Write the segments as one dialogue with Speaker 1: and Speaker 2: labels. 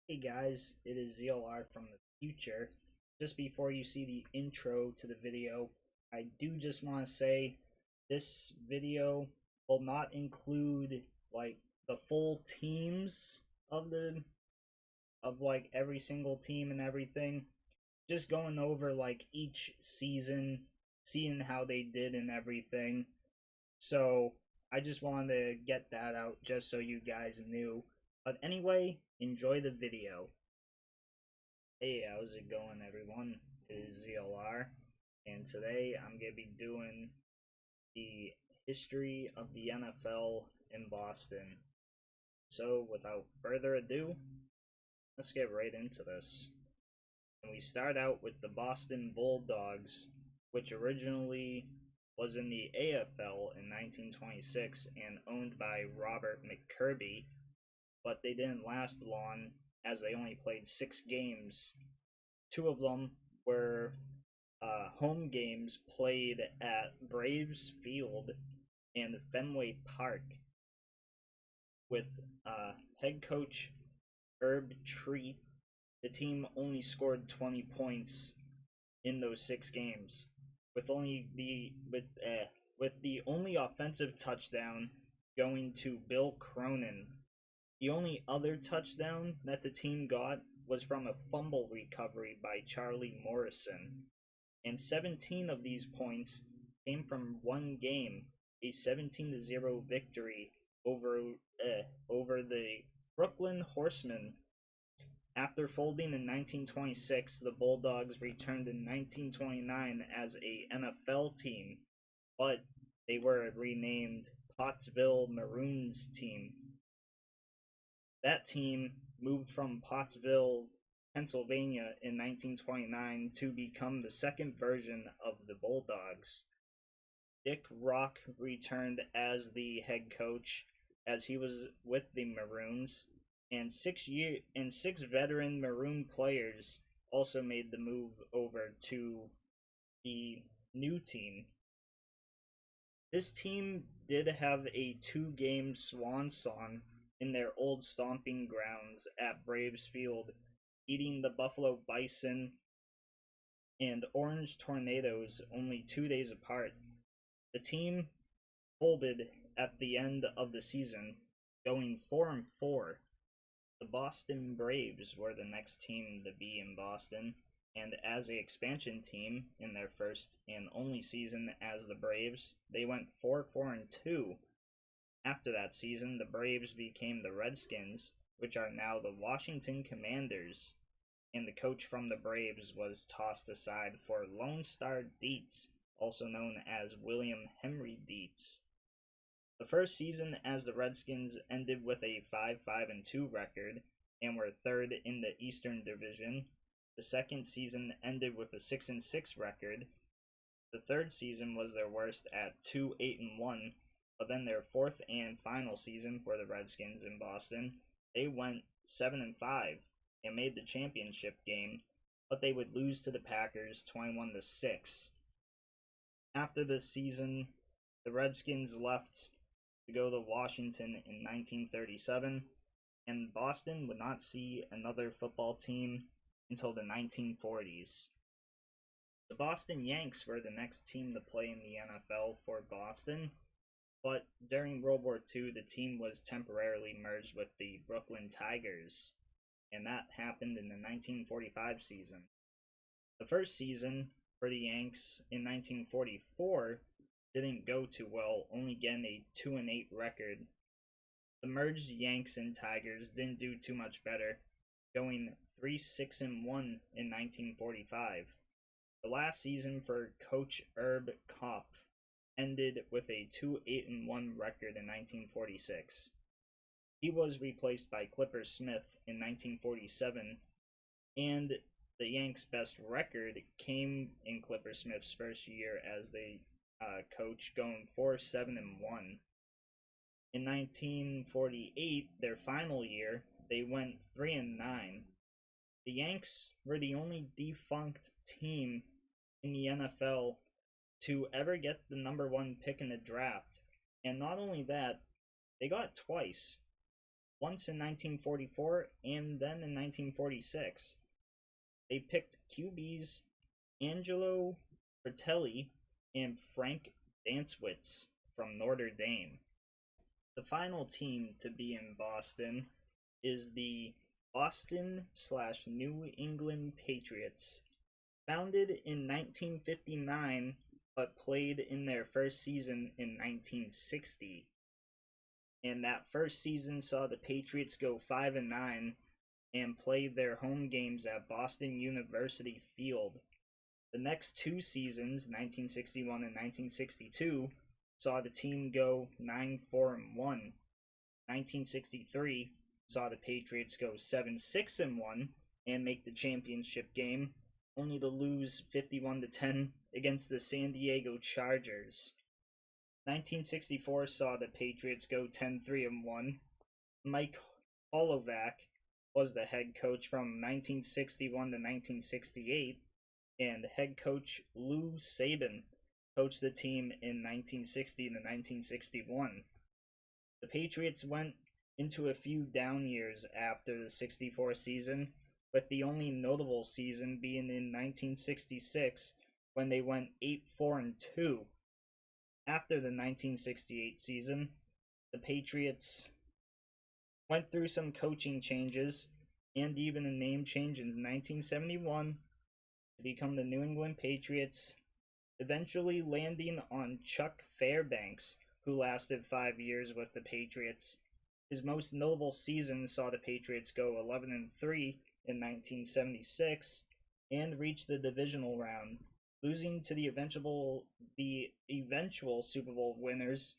Speaker 1: Hey guys, it is ZLR from the future. Just before you see the intro to the video, I do just want to say this video will not include like the full teams of every single team and everything. Just going over like each season, seeing how they did and everything. So I just wanted to get that out just so you guys knew. But anyway, enjoy the video. Hey, how's it going, everyone? It is ZLR, and today I'm going to be doing the history of the NFL in Boston. So, without further ado, let's get right into this. And we start out with the Boston Bulldogs, which originally was in the AFL in 1926 and owned by Robert McKirby, but they didn't last long as they only played 6 games. Two of them were home games played at Braves Field and Fenway Park with head coach Herb Treat. The team only scored 20 points in those 6 games, with the only offensive touchdown going to Bill Cronin. The only other touchdown that the team got was from a fumble recovery by Charlie Morrison, and 17 of these points came from one game, a 17-0 victory over over the Brooklyn Horsemen. After folding in 1926, the Bulldogs returned in 1929 as a NFL team, but they were renamed Pottsville Maroons team. That team moved from Pottsville, Pennsylvania in 1929 to become the second version of the Bulldogs. Dick Rock returned as the head coach as he was with the Maroons, and six veteran Maroon players also made the move over to the new team. This team did have a 2-game swan song in their old stomping grounds at Braves Field, beating the Buffalo Bison and Orange Tornadoes only 2 days apart. The team folded at the end of the season, going 4-4. The Boston Braves were the next team to be in Boston, and as a expansion team in their first and only season as the Braves, they went 4-4-2. After that season, the Braves became the Redskins, which are now the Washington Commanders, and the coach from the Braves was tossed aside for Lone Star Dietz, also known as William Henry Dietz. The first season as the Redskins ended with a 5-5-2 record and were third in the Eastern Division. The second season ended with a 6-6 record. The third season was their worst at 2-8-1, but then their fourth and final season for the Redskins in Boston, they went 7-5 and made the championship game, but they would lose to the Packers 21-6. After this season, the Redskins left to go to Washington in 1937, and Boston would not see another football team until the 1940s. The Boston Yanks were the next team to play in the NFL for Boston, but during World War II, the team was temporarily merged with the Brooklyn Tigers, and that happened in the 1945 season. The first season for the Yanks in 1944 didn't go too well, only getting a 2-8 record. The merged Yanks and Tigers didn't do too much better, going 3-6-1 in 1945. The last season for coach Herb Kopf ended with a 2-8-1 record in 1946. He was replaced by Clipper Smith in 1947, and the Yanks' best record came in Clipper Smith's first year as the coach, going 4-7-1. In 1948, their final year, they went 3-9. The Yanks were the only defunct team in the NFL to ever get the number 1 pick in the draft, and not only that, they got it twice. once in 1944 and then in 1946. They picked QBs Angelo Bertelli and Frank Dantzwitz from Notre Dame. The final team to be in Boston is the Boston/New England Patriots, founded in 1959 but played in their first season in 1960. And that first season saw the Patriots go 5-9 and play their home games at Boston University Field. The next two seasons, 1961 and 1962, saw the team go 9-4-1. 1963 saw the Patriots go 7-6-1 and make the championship game, only to lose 51-10 against the San Diego Chargers. 1964 saw the Patriots go 10-3-1. Mike Holovac was the head coach from 1961 to 1968, and head coach Lou Saban coached the team in 1960 to 1961. The Patriots went into a few down years after the 64 season, with the only notable season being in 1966 when they went 8-4-2. After the 1968 season, the Patriots went through some coaching changes and even a name change in 1971 to become the New England Patriots, eventually landing on Chuck Fairbanks, who lasted 5 years with the Patriots. His most notable season saw the Patriots go 11-3 in 1976 and reach the divisional round, losing to the eventual Super Bowl winners,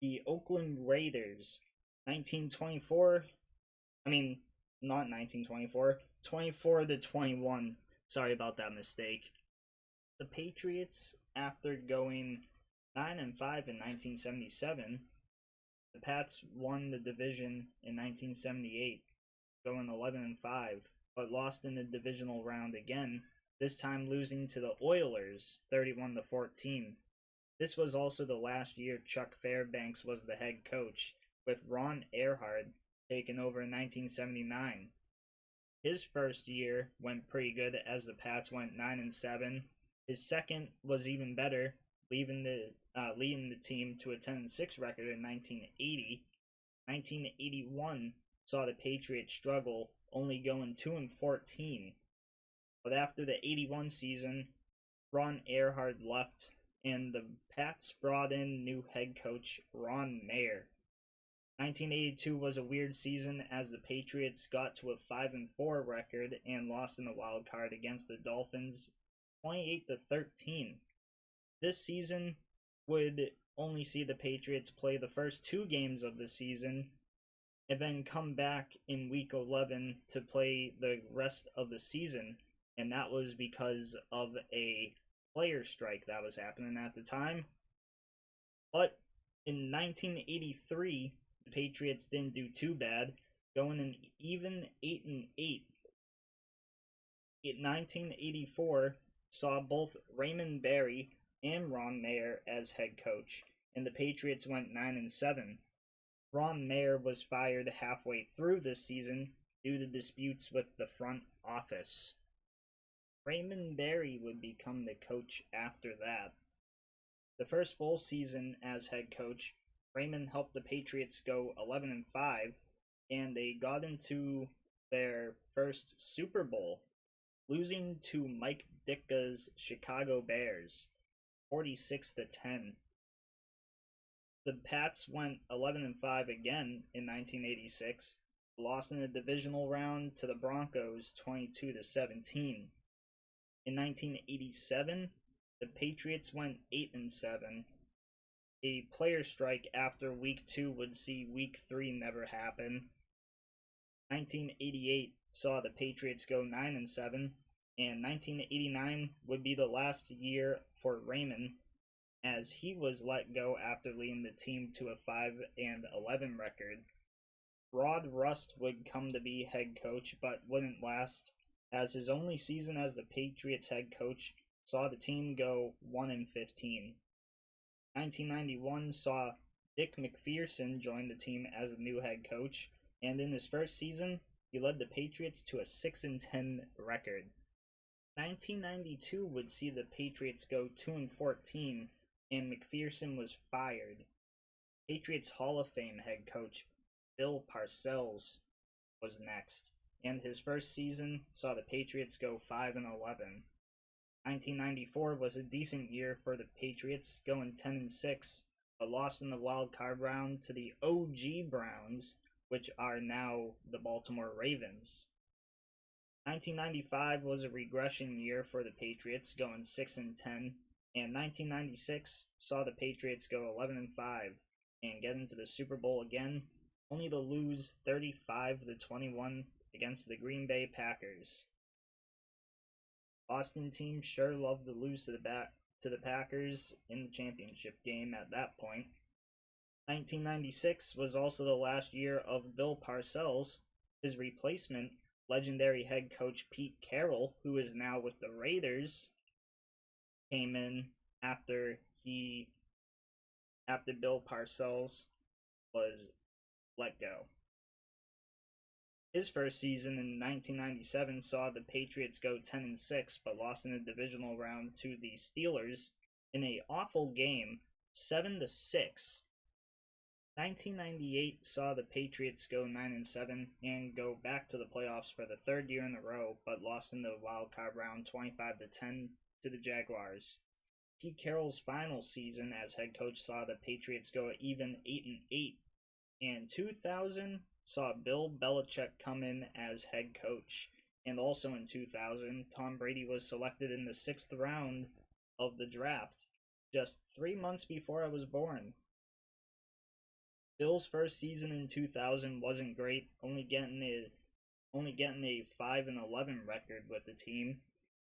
Speaker 1: the Oakland Raiders. 1924, not 1924, 24-21. Sorry about that mistake. The Patriots, after going 9-5 in 1977, the Pats won the division in 1978, going 11-5, but lost in the divisional round again, this time losing to the Oilers 31-14. This was also the last year Chuck Fairbanks was the head coach, with Ron Erhardt taking over in 1979. His first year went pretty good as the Pats went 9-7. His second was even better, leading the team to a 10-6 record in 1980. 1981 saw the Patriots struggle, only going 2-14. But after the 81 season, Ron Erhardt left, and the Pats brought in new head coach Ron Mayer. 1982 was a weird season as the Patriots got to a 5-4 record and lost in the wild card against the Dolphins 28-13. This season would only see the Patriots play the first two games of the season and then come back in week 11 to play the rest of the season, and that was because of a player strike that was happening at the time. But in 1983, the Patriots didn't do too bad, going an even 8-8. In 1984 saw both Raymond Berry and Ron Mayer as head coach, and the Patriots went 9-7. Ron Mayer was fired halfway through this season due to disputes with the front office. Raymond Berry would become the coach after that. The first full season as head coach, Raymond helped the Patriots go 11-5, and they got into their first Super Bowl, losing to Mike Ditka's Chicago Bears, 46-10. The Pats went 11-5 again in 1986, lost in the divisional round to the Broncos 22-17. In 1987, the Patriots went 8-7. A player strike after week 2 would see week 3 never happen. 1988 saw the Patriots go 9-7, and 1989 would be the last year for Raymond, as he was let go after leading the team to a 5-11 record. Rod Rust would come to be head coach, but wouldn't last, as his only season as the Patriots head coach saw the team go 1-15. 1991 saw Dick MacPherson join the team as a new head coach, and in his first season, he led the Patriots to a 6-10 record. 1992 would see the Patriots go 2-14, and McPherson was fired. Patriots Hall of Fame head coach Bill Parcells was next, and his first season saw the Patriots go 5-11. 1994 was a decent year for the Patriots, going 10-6, but lost in the wild card round to the OG Browns, which are now the Baltimore Ravens. 1995 was a regression year for the Patriots, going 6-10, and 1996 saw the Patriots go 11-5 and get into the Super Bowl again, only to lose 35-21 against the Green Bay Packers. Boston team sure loved to lose to the Packers in the championship game at that point. 1996 was also the last year of Bill Parcells. His replacement, legendary head coach Pete Carroll, who is now with the Raiders, came in after Bill Parcells was let go. His first season in 1997 saw the Patriots go 10-6, but lost in the divisional round to the Steelers in an awful game, 7-6. 1998 saw the Patriots go 9-7 and go back to the playoffs for the third year in a row, but lost in the wild card round 25-10 to the Jaguars. Pete Carroll's final season as head coach saw the Patriots go even 8-8, and 2000 saw Bill Belichick come in as head coach. And also in 2000, Tom Brady was selected in the 6th round of the draft, just 3 months before I was born. Bill's first season in 2000 wasn't great, only getting a 5-11 record with the team.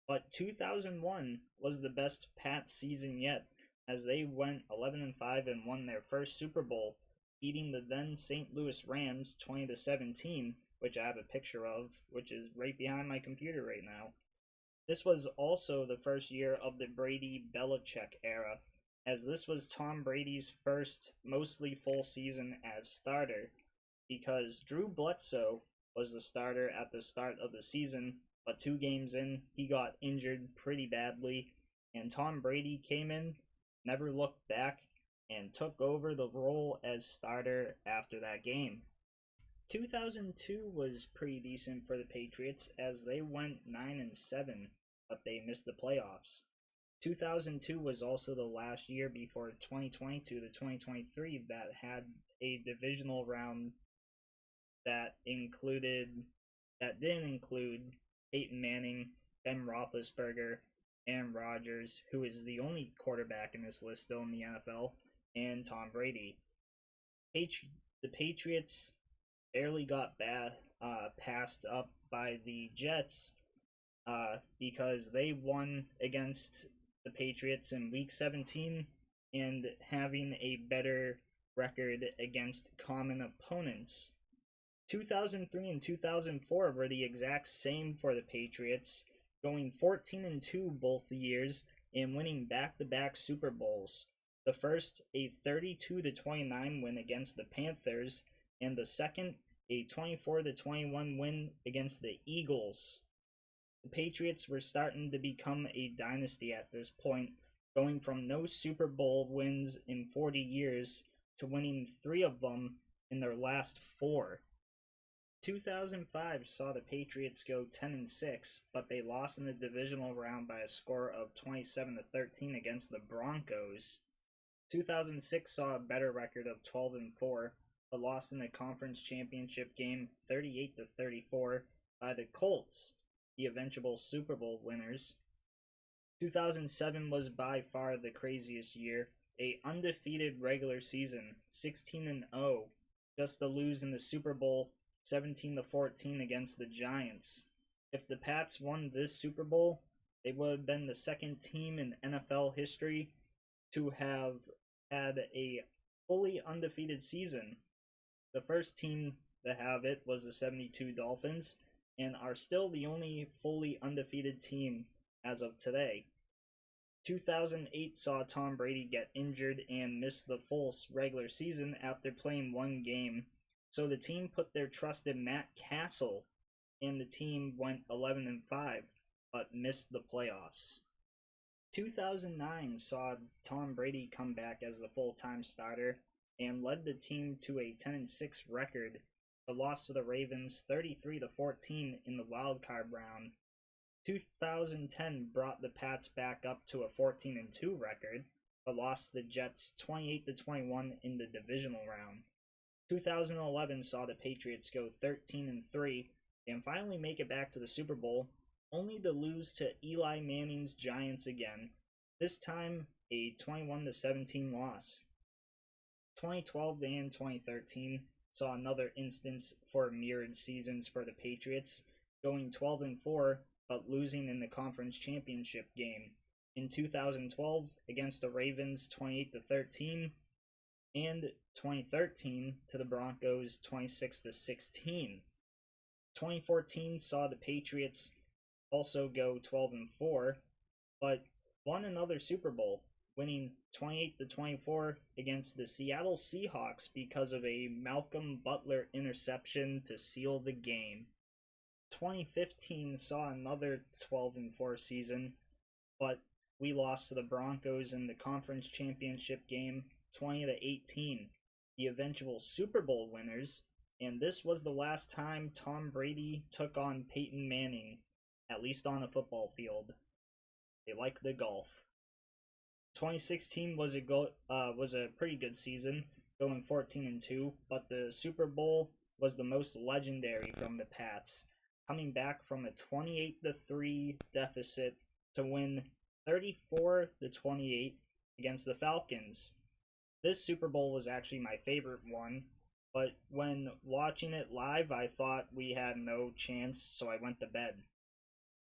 Speaker 1: But 2001 was the best Pats season yet, as they went 11-5 and won their first Super Bowl, beating the then St. Louis Rams 20-17, which I have a picture of, which is right behind my computer right now. This was also the first year of the Brady-Belichick era, as this was Tom Brady's first mostly full season as starter, because Drew Bledsoe was the starter at the start of the season, but 2 games in, he got injured pretty badly, and Tom Brady came in, never looked back, and took over the role as starter after that game. 2002 was pretty decent for the Patriots, as they went 9-7, but they missed the playoffs. 2002 was also the last year before 2022 to 2023 that had a divisional round that didn't include Peyton Manning, Ben Roethlisberger, Aaron Rodgers, who is the only quarterback in this list still in the NFL, and Tom Brady. The Patriots barely got passed up by the Jets because they won against the Patriots in Week 17 and having a better record against common opponents. 2003 and 2004 were the exact same for the Patriots, going 14-2 both years and winning back-to-back Super Bowls. The first, a 32-29 win against the Panthers, and the second, a 24-21 win against the Eagles. The Patriots were starting to become a dynasty at this point, going from no Super Bowl wins in 40 years to winning 3 of them in their last 4. 2005 saw the Patriots go 10-6, but they lost in the divisional round by a score of 27-13 against the Broncos. 2006 saw a better record of 12-4, but lost in the conference championship game 38-34 by the Colts, the eventual Super Bowl winners. 2007 was by far the craziest year, a undefeated regular season, 16-0, just to lose in the Super Bowl 17-14 against the Giants. If the Pats won this Super Bowl, they would have been the second team in NFL history to have had a fully undefeated season. The first team to have it was the 72 Dolphins, and are still the only fully undefeated team as of today. 2008 saw Tom Brady get injured and miss the full regular season after playing 1 game, So the team put their trust in Matt Castle, and the team went 11-5, but missed the playoffs. 2009 saw Tom Brady come back as the full-time starter and led the team to a 10-6 record, but lost to the Ravens 33-14 in the wild card round. 2010 brought the Pats back up to a 14-2 record, but lost to the Jets 28-21 in the divisional round. 2011 saw the Patriots go 13-3 and finally make it back to the Super Bowl, only to lose to Eli Manning's Giants again, this time a 21-17 loss. 2012 and 2013 saw another instance for mirrored seasons for the Patriots, going 12-4 but losing in the conference championship game. In 2012 against the Ravens 28-13, and 2013 to the Broncos 26-16. 2014 saw the Patriots also go 12-4, but won another Super Bowl, winning 28-24 against the Seattle Seahawks because of a Malcolm Butler interception to seal the game. 2015 saw another 12-4 season, but we lost to the Broncos in the conference championship game 20-18, the eventual Super Bowl winners, and this was the last time Tom Brady took on Peyton Manning, at least on a football field. They like the golf. 2016 was a pretty good season, going 14-2, but the Super Bowl was the most legendary from the Pats, coming back from a 28-3 deficit to win 34-28 against the Falcons. This Super Bowl was actually my favorite one, but when watching it live, I thought we had no chance, so I went to bed.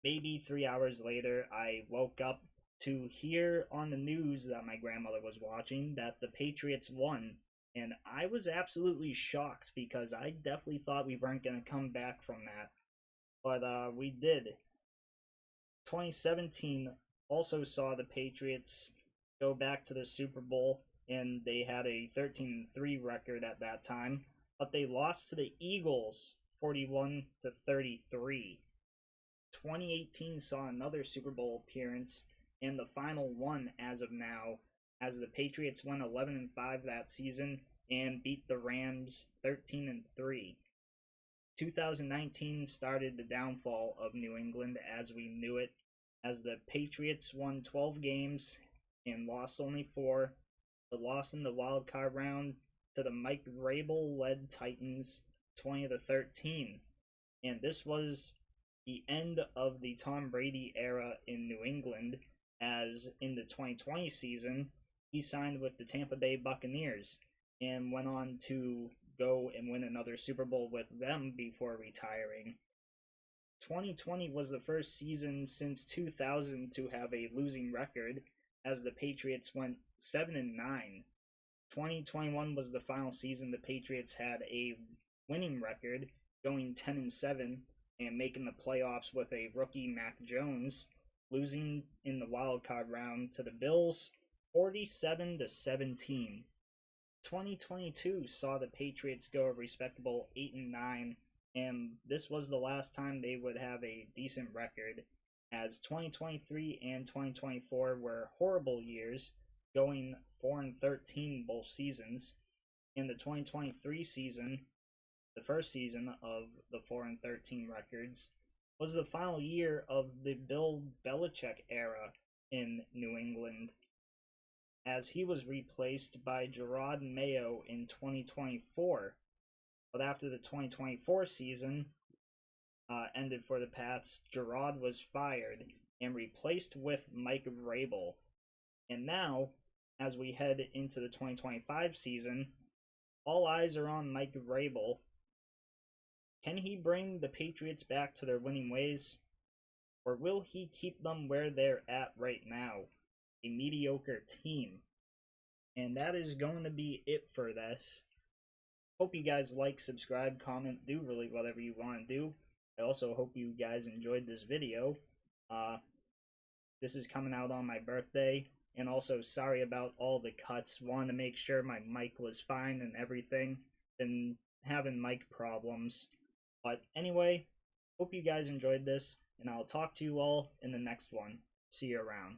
Speaker 1: Maybe 3 hours later, I woke up to hear on the news that my grandmother was watching that the Patriots won, and I was absolutely shocked because I definitely thought we weren't going to come back from that. But we did. 2017 also saw the Patriots go back to the Super Bowl, and they had a 13-3 record at that time, but they lost to the Eagles 41-33. 2018 saw another Super Bowl appearance, and the final one as of now, as the Patriots went 11-5 that season and beat the Rams 13-3. 2019 started the downfall of New England as we knew it, as the Patriots won 12 games and lost only 4, but lost in the wild card round to the Mike Vrabel-led Titans 20-13. And this was the end of the Tom Brady era in New England, as in the 2020 season, he signed with the Tampa Bay Buccaneers and went on to go and win another Super Bowl with them before retiring. 2020 was the first season since 2000 to have a losing record, as the Patriots went 7-9. 2021 was the final season the Patriots had a winning record, going 10-7 and making the playoffs with a rookie Mac Jones, losing in the wild card round to the Bills 47-17. 2022 saw the Patriots go a respectable 8-9, and this was the last time they would have a decent record, as 2023 and 2024 were horrible years, going 4-13 both seasons. In the 2023 season, the first season of the 4-13 records, was the final year of the Bill Belichick era in New England, as he was replaced by Gerard Mayo in 2024. But after the 2024 season ended for the Pats, Gerard was fired and replaced with Mike Vrabel. And now, as we head into the 2025 season, all eyes are on Mike Vrabel. Can he bring the Patriots back to their winning ways? Or will he keep them where they're at right now, a mediocre team? And that is going to be it for this. Hope you guys like, subscribe, comment, do really whatever you want to do. I also hope you guys enjoyed this video. This is coming out on my birthday, and also sorry about all the cuts. Wanted to make sure my mic was fine and everything. Been having mic problems. But anyway, hope you guys enjoyed this, and I'll talk to you all in the next one. See you around.